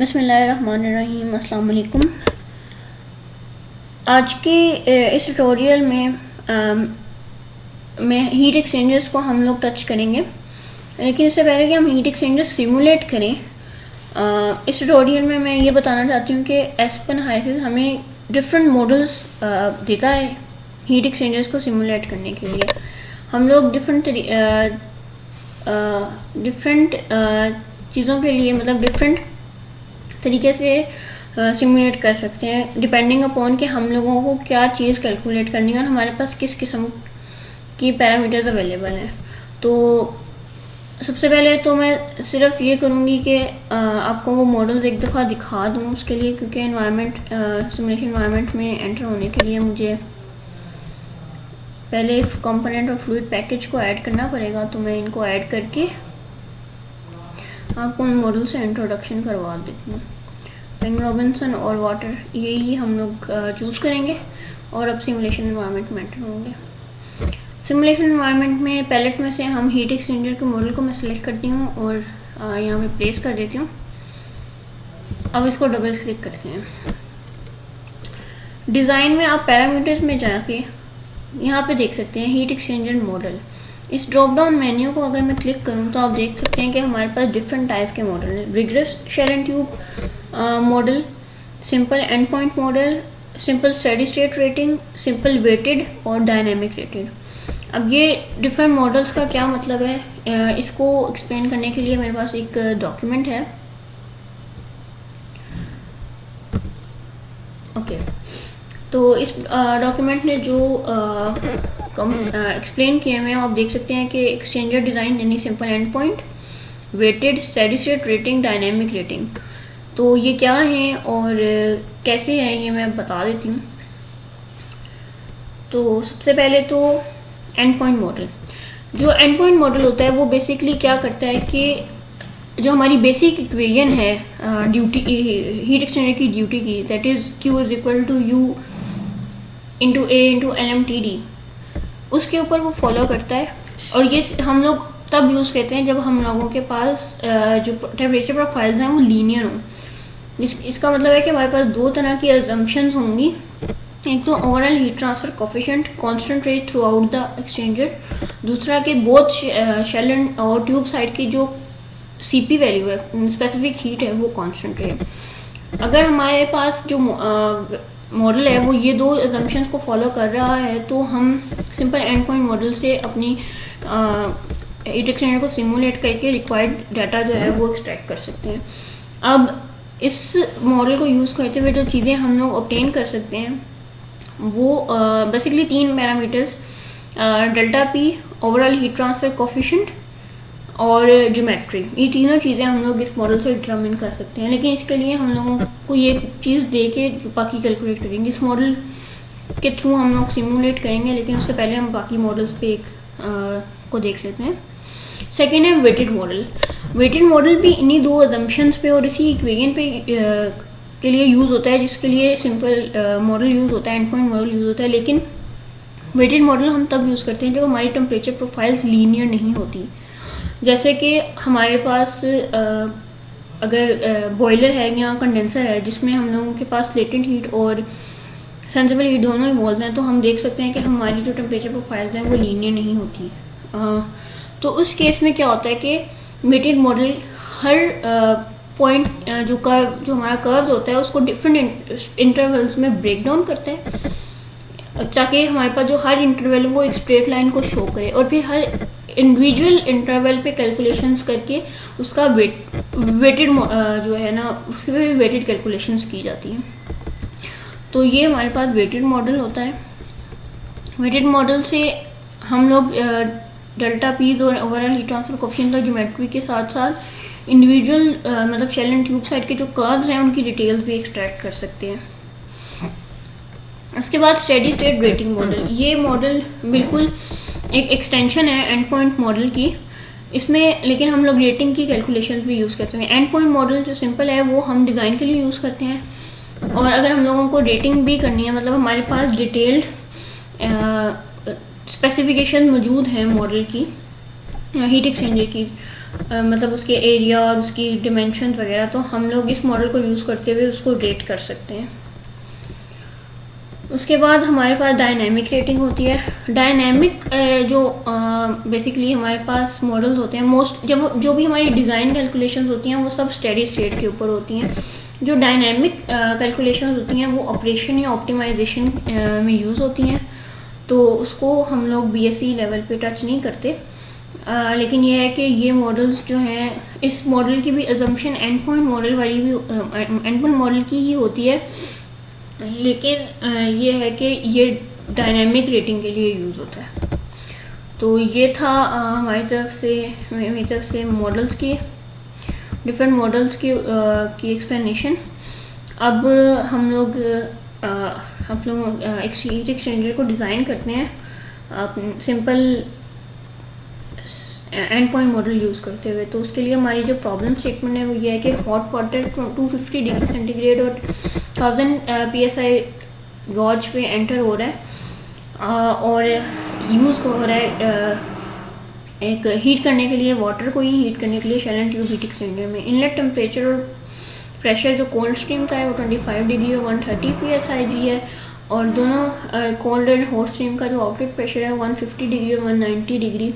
बिस्मिल्लाहिर्रहमानिर्रहीम। अस्सलाम वालेकुम। आज के इस ट्यूटोरियल में हीट एक्सचेंजर्स को हम लोग टच करेंगे, लेकिन इससे पहले कि हम हीट एक्सचेंजर सिमुलेट करें, इस ट्यूटोरियल में मैं ये बताना चाहती हूँ कि एस्पेन हाइसिस हमें डिफरेंट मॉडल्स देता है हीट एक्सचेंजर्स को सिमुलेट करने के लिए। हम लोग डिफरेंट चीज़ों के लिए मतलब डिफरेंट तरीके से सिमुलेट कर सकते हैं डिपेंडिंग अपॉन कि हम लोगों को क्या चीज़ कैलकुलेट करनी है और हमारे पास किस किस्म की पैरामीटर्स अवेलेबल हैं। तो सबसे पहले तो मैं सिर्फ ये करूँगी कि आपको वो मॉडल्स एक दफ़ा दिखा दूँ उसके लिए, क्योंकि सिमुलेशन एनवायरनमेंट में एंटर होने के लिए मुझे पहले कंपोनेंट और फ्लूइड पैकेज को ऐड करना पड़ेगा। तो मैं इनको ऐड करके आपको उन मॉडल से इंट्रोडक्शन करवा देती हूँ। बेंग रॉबिन्सन और वाटर यही हम लोग चूज़ करेंगे और अब सिमुलेशन एनवायरनमेंट में एंटर होंगे। सिमुलेशन एनवायरनमेंट में पैलेट में से हम हीट एक्सचेंजर के मॉडल को मैं सिलेक्ट करती हूँ और यहाँ पे प्लेस कर देती हूँ। अब इसको डबल क्लिक करते हैं। डिज़ाइन में आप पैरामीटर्स में जाके यहाँ पे देख सकते हैं हीट एक्सचेंजर मॉडल। इस ड्रॉप डाउन मेन्यू को अगर मैं क्लिक करूँ तो आप देख सकते हैं कि हमारे पास डिफरेंट टाइप के मॉडल हैं। Rigorous shell and tube model, simple end point model, simple steady state rating, simple weighted और डायनेमिक रेटेड। अब ये डिफरेंट मॉडल्स का क्या मतलब है, इसको एक्सप्लेन करने के लिए मेरे पास एक डॉक्यूमेंट है। ओके, तो इस डॉक्यूमेंट ने जो एक्सप्लेन किए हुए हैं आप देख सकते हैं कि एक्सचेंजर डिज़ाइन यानी simple end point, weighted, steady state rating, dynamic rating. तो ये क्या हैं और कैसे हैं ये मैं बता देती हूँ। तो सबसे पहले तो एंड पॉइंट मॉडल। जो एंड पॉइंट मॉडल होता है वो बेसिकली क्या करता है कि जो हमारी बेसिक इक्वेशन है ड्यूटी हीट एक्सचेंजर की ड्यूटी की, that is Q is equal to U into A into LMTD, उसके ऊपर वो फॉलो करता है। और ये हम लोग तब यूज़ करते हैं जब हम लोगों के पास जो टेम्परेचर प्रोफाइल्स हैं वो लीनियर हों। इसका मतलब है कि हमारे पास दो तरह की अजम्पशंस होंगी। एक तो overall heat transfer coefficient constant रहे थ्रू आउट द एक्सचेंजर, दूसरा कि बोथ शेल एंड और ट्यूब साइड की जो CP वैल्यू है, स्पेसिफिक हीट है, वो कांस्टेंट रहे। अगर हमारे पास जो मॉडल है वो ये दो अजम्पशंस को फॉलो कर रहा है तो हम सिंपल एंड पॉइंट मॉडल से अपनी हीट एक्सचेंजर को सिमुलेट करके रिक्वायर्ड डाटा जो है वो एक्सट्रैक्ट कर सकते हैं। अब इस मॉडल को यूज़ करते हुए जो चीज़ें हम लोग ऑब्टेन कर सकते हैं वो बेसिकली तीन parameters, delta P, overall heat transfer coefficient और ज्योमेट्री, ये तीनों चीज़ें हम लोग इस मॉडल से डिटरमिन कर सकते हैं। लेकिन इसके लिए हम लोगों को ये चीज़ दे के बाकी कैलकुलेट करेंगे। इस मॉडल के थ्रू हम लोग सिमुलेट करेंगे, लेकिन उससे पहले हम बाकी मॉडल्स पे एक को देख लेते हैं। सेकेंड है वेटेड मॉडल। वेटेड मॉडल भी इन्हीं दो अजम्पशंस पे और इसी इक्वेशन पे के लिए यूज़ होता है, जिसके लिए सिंपल मॉडल यूज़ होता है, एंड पॉइंट मॉडल यूज़ होता है। लेकिन वेटेड मॉडल हम तब यूज़ करते हैं जब हमारी टेम्परेचर प्रोफाइल्स लीनियर नहीं होती। जैसे कि हमारे पास अगर बॉयलर है या कंडेंसर है जिसमें हम लोगों के पास लेटेंट हीट और सेंसिबल हीट दोनों इन्वॉल्व हैं, तो हम देख सकते हैं कि हमारी जो टेम्परेचर प्रोफाइल्स हैं वो लीनियर नहीं होती। तो उस केस में क्या होता है कि वेटेड मॉडल हर पॉइंट जो हमारा कर्व्स होता है उसको डिफरेंट इंटरवल्स में ब्रेक डाउन करता है, ताकि हमारे पास जो हर इंटरवल वो एक स्ट्रेट लाइन को शो करे, और फिर हर इंडिविजुअल इंटरवल पे कैलकुलेशंस करके उसका वेटेड जो है ना उसके पे वेटेड कैलकुलेशंस की जाती हैं। तो ये हमारे पास वेटेड मॉडल होता है। वेटेड मॉडल से हम लोग डेल्टा P's और ओवरऑल हीट ट्रांसफर कोफिशिएंट और ज्योमेट्री के साथ साथ इंडिविजुअल मतलब शेल एंड ट्यूब साइड के जो कर्व्स हैं उनकी डिटेल्स भी एक्सट्रैक्ट कर सकते हैं। उसके बाद स्टेडी स्टेट रेटिंग मॉडल। ये मॉडल बिल्कुल एक एक्सटेंशन है एंड पॉइंट मॉडल की। इसमें लेकिन हम लोग रेटिंग की कैलकुलेशंस भी यूज़ करते हैं। एंड पॉइंट मॉडल जो सिंपल है वो हम डिज़ाइन के लिए यूज़ करते हैं, और अगर हम लोगों को रेटिंग भी करनी है, मतलब हमारे पास डिटेल्ड स्पेसिफिकेशन मौजूद हैं मॉडल की हीट एक्सचेंजर की, मतलब उसके एरिया और उसकी डिमेंशंस वगैरह, तो हम लोग इस मॉडल को यूज़ करते हुए उसको रेट कर सकते हैं। उसके बाद हमारे पास डायनेमिक रेटिंग होती है। डायनेमिक जो बेसिकली हमारे पास मॉडल्स होते हैं, मोस्ट जब जो भी हमारी डिज़ाइन कैलकुलेशंस होती हैं वो सब स्टेडी स्टेट के ऊपर होती हैं। जो डायनेमिक कैलकुलेशंस होती हैं वो ऑपरेशन या ऑप्टिमाइजेशन में यूज़ होती हैं, तो उसको हम लोग बीएससी लेवल पे टच नहीं करते। लेकिन ये है कि ये मॉडल्स जो हैं, इस मॉडल की भी अजम्पशन एंड पॉइंट मॉडल वाली भी एंड पॉइंट मॉडल की ही होती है, लेकिन ये है कि ये डायनेमिक रेटिंग के लिए यूज़ होता है। तो ये था हमारी तरफ से मॉडल्स की, डिफरेंट मॉडल्स की एक्सप्लेनेशन। अब हम लोग एक हीट एक्सचेंजर को डिज़ाइन करते हैं simple end point model use करते हुए। तो उसके लिए हमारी जो प्रॉब्लम स्टेटमेंट है वो ये है कि हॉट वाटर 250 डिग्री सेंटीग्रेड और 1000 PSI गॉज पे एंटर हो रहा है और यूज़ हो रहा है एक हीट करने के लिए, वाटर को ही हीट करने के लिए shell and tube heat exchanger में। इनलेट टेम्परेचर और प्रेशर जो कोल्ड स्ट्रीम का है वो 25 डिग्री और 130 PSIG है, और दोनों कोल्ड एंड हॉट स्ट्रीम का जो आउटलेट प्रेशर है 150 डिग्री और 190 डिग्री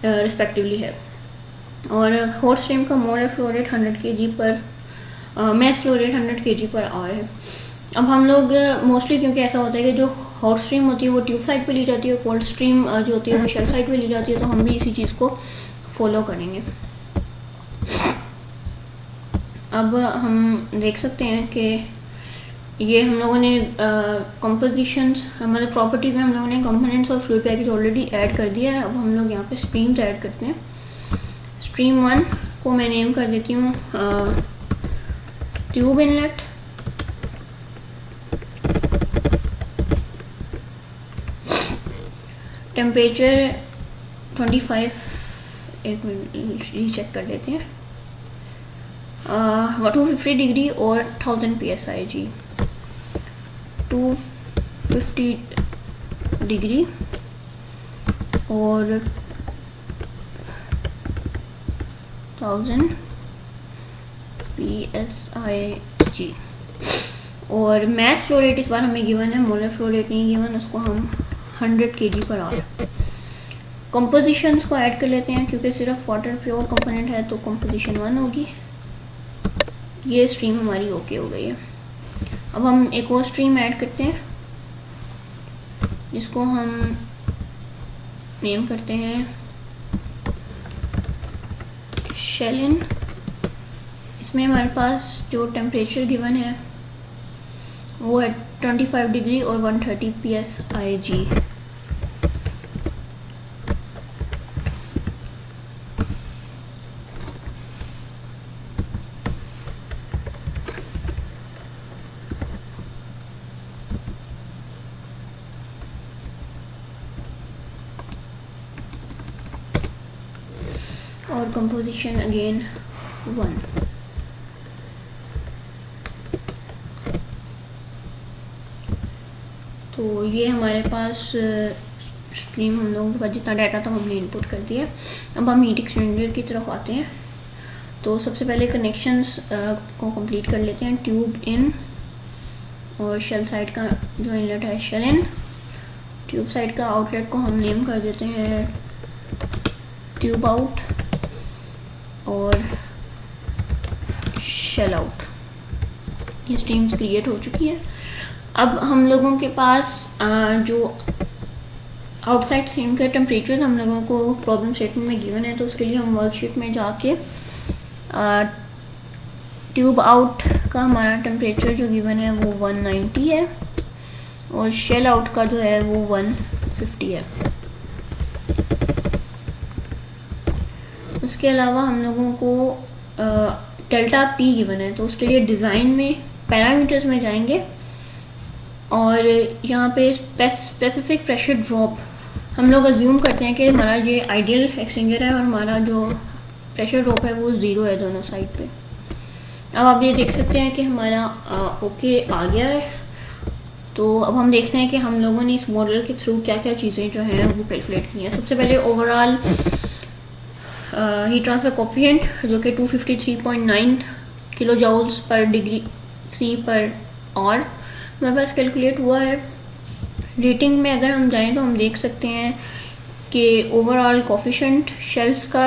रिस्पेक्टिवली है। और हॉट स्ट्रीम का मोल फ्लो रेट 100 kg पर मैस फ्लो रेट 100 kg पर आवर है। अब हम लोग मोस्टली, क्योंकि ऐसा होता है कि जो हॉट स्ट्रीम होती है वो ट्यूब साइड पे ली जाती है, कोल्ड स्ट्रीम जो होती है वो शेल साइड पे ली जाती है, तो हम भी इसी चीज़ को फॉलो करेंगे। अब हम देख सकते हैं कि ये हम लोगों ने कंपोजिशंस, मतलब प्रॉपर्टीज़ में हम लोगों ने कंपोनेंट्स और फ्लूइड पैकेज ऑलरेडी ऐड कर दिया है। अब हम लोग यहाँ पे स्ट्रीम्स ऐड करते हैं। स्ट्रीम 1 को मैं नेम कर देती हूँ ट्यूब इनलेट, टेम्परेचर 25, एक मिनट रीचेक कर लेते हैं, 250 डिग्री और 1000 PSIG, 250 डिग्री और 1000 PSIG। और मैस फ्लो रेट इस बार हमें गिवन है, मोलर फ्लो रेट नहीं गिवन, उसको हम 100 kg पर आवर। कंपोजिशंस को ऐड कर लेते हैं, क्योंकि सिर्फ वाटर प्योर कंपोनेंट है तो कंपोजिशन 1 होगी। ये स्ट्रीम हमारी ओके हो गई है। अब हम एक और स्ट्रीम ऐड करते हैं जिसको हम नेम करते हैं शेल इन। इसमें हमारे पास जो टेम्परेचर गिवन है वो है 25 डिग्री और 130 PSIG। और कंपोजिशन अगेन 1। तो ये हमारे पास स्ट्रीम, हम लोगों के पास जितना डाटा था हमने इनपुट कर दिया। अब हम हीट एक्सचेंजर की तरफ आते हैं। तो सबसे पहले कनेक्शंस को कंप्लीट कर लेते हैं। ट्यूब इन और शेल साइड का जो इनलेट है शेल इन, ट्यूब साइड का आउटलेट को हम नेम कर देते हैं ट्यूब आउट और शेल आउट। ये स्ट्रीम्स क्रिएट हो चुकी है। अब हम लोगों के पास जो आउटसाइड स्ट्रीम का टेम्परेचर हम लोगों को प्रॉब्लम स्टेटमेंट में गिवन है, तो उसके लिए हम वर्कशीट में जाके ट्यूब आउट का हमारा टेम्परेचर जो गिवन है वो 190 है और शेल आउट का जो है वो 150 है। उसके अलावा हम लोगों को डेल्टा पी गिवन है, तो उसके लिए डिज़ाइन में पैरामीटर्स में जाएंगे और यहाँ पे स्पेसिफिक प्रेशर ड्रॉप हम लोग अज्यूम करते हैं कि हमारा ये आइडियल एक्सचेंजर है और हमारा जो प्रेशर ड्रॉप है वो 0 है दोनों साइड पे। अब आप ये देख सकते हैं कि हमारा ओके आ गया है। तो अब हम देखते हैं कि हम लोगों ने इस मॉडल के थ्रू क्या क्या चीज़ें जो हैं वो कैलकुलेट की हैं। सबसे पहले ओवरऑल हीट ट्रांसफ़र कोफिशिएंट जो कि 253.9 किलो जूल्स पर डिग्री सी पर और हमारे पास कैलकुलेट हुआ है। रेटिंग में अगर हम जाएं तो हम देख सकते हैं कि ओवरऑल कोफिशिएंट शेल्स का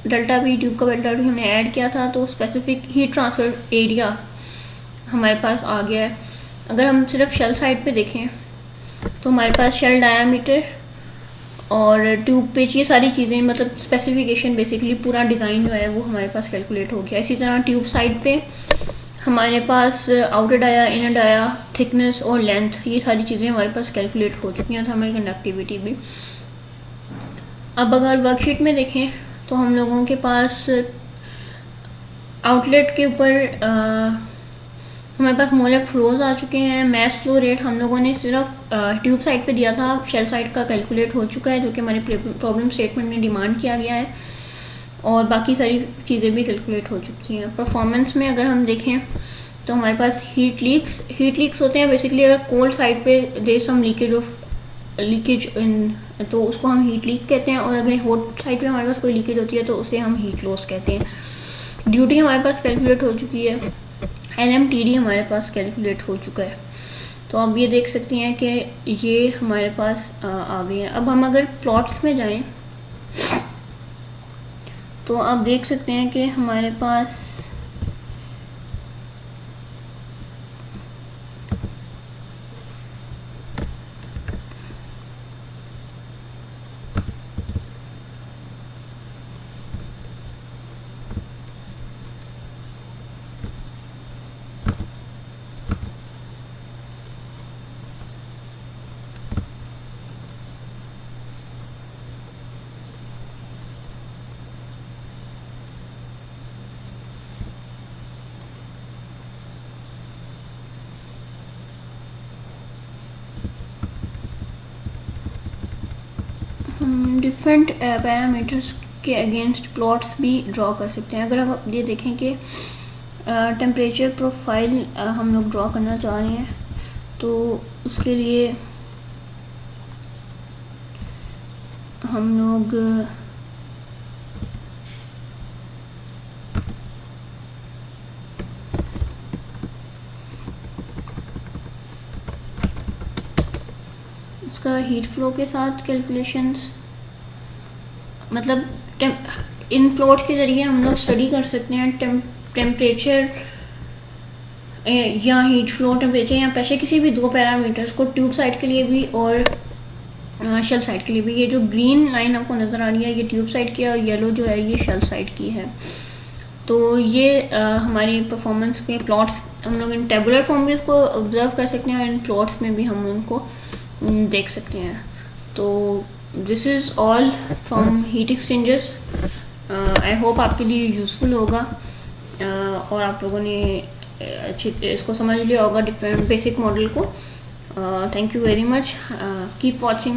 डेल्टा भी, ट्यूब का डेल्टा भी हमने ऐड किया था, तो स्पेसिफिक हीट ट्रांसफ़र एरिया हमारे पास आ गया है। अगर हम सिर्फ शेल साइड पे देखें तो हमारे पास शेल डायामीटर और ट्यूब पिच, ये सारी चीज़ें, मतलब स्पेसिफिकेशन, बेसिकली पूरा डिज़ाइन जो है वो हमारे पास कैलकुलेट हो गया। इसी तरह ट्यूब साइड पे हमारे पास outer dia, inner dia, thickness और लेंथ, ये सारी चीज़ें हमारे पास कैलकुलेट हो चुकी हैं, थर्मल कंडक्टिविटी भी। अब अगर वर्कशीट में देखें तो हम लोगों के पास आउटलेट के ऊपर हमारे पास मोलर फ्लोज आ चुके हैं। मैस फ्लो रेट हम लोगों ने सिर्फ ट्यूब साइड पे दिया था, शेल साइड का कैलकुलेट हो चुका है, जो कि हमारे प्रॉब्लम स्टेटमेंट में डिमांड किया गया है, और बाकी सारी चीज़ें भी कैलकुलेट हो चुकी हैं। परफॉर्मेंस में अगर हम देखें तो हमारे पास हीट लीक्स होते हैं। बेसिकली अगर कोल्ड साइड पे देर सम लीकेज इन, तो उसको हम हीट लीक कहते हैं, और अगर हॉट साइड पे हमारे पास कोई लीकेज होती है तो उसे हम हीट लॉस कहते हैं। ड्यूटी हमारे पास कैलकुलेट हो चुकी है, LMTD हमारे पास कैलकुलेट हो चुका है। तो आप ये देख सकती हैं कि ये हमारे पास आ गए हैं। अब हम अगर प्लॉट्स में जाएं तो आप देख सकते हैं कि हमारे पास डिफरेंट पैरामीटर्स के अगेंस्ट प्लॉट्स भी ड्रॉ कर सकते हैं। अगर आप ये देखें कि टेम्परेचर प्रोफाइल हम लोग ड्रॉ करना चाह रहे हैं, तो उसके लिए हम लोग उसका हीट फ्लो के साथ कैलकुलेशंस, मतलब इन प्लॉट के ज़रिए हम लोग स्टडी कर सकते हैं टेम्परेचर या हीट फ्लो, टेम्परेचर या प्रेशर, किसी भी दो पैरामीटर्स को, ट्यूब साइड के लिए भी और शेल साइड के लिए भी। ये जो ग्रीन लाइन आपको नज़र आ रही है ये ट्यूब साइड की है, और येलो जो है ये शेल साइड की है। तो ये हमारी परफॉर्मेंस के प्लॉट्स हम लोग इन टेबुलर फॉर्म में इसको ऑब्जर्व कर सकते हैं, और इन प्लॉट्स में भी हम उनको देख सकते हैं। तो this is all from heat exchangers. I hope आपके लिए यूज़फुल होगा, और आप लोगों ने अच्छी इसको समझ लिया होगा डिफरेंट बेसिक मॉडल को। Thank you very much, keep watching.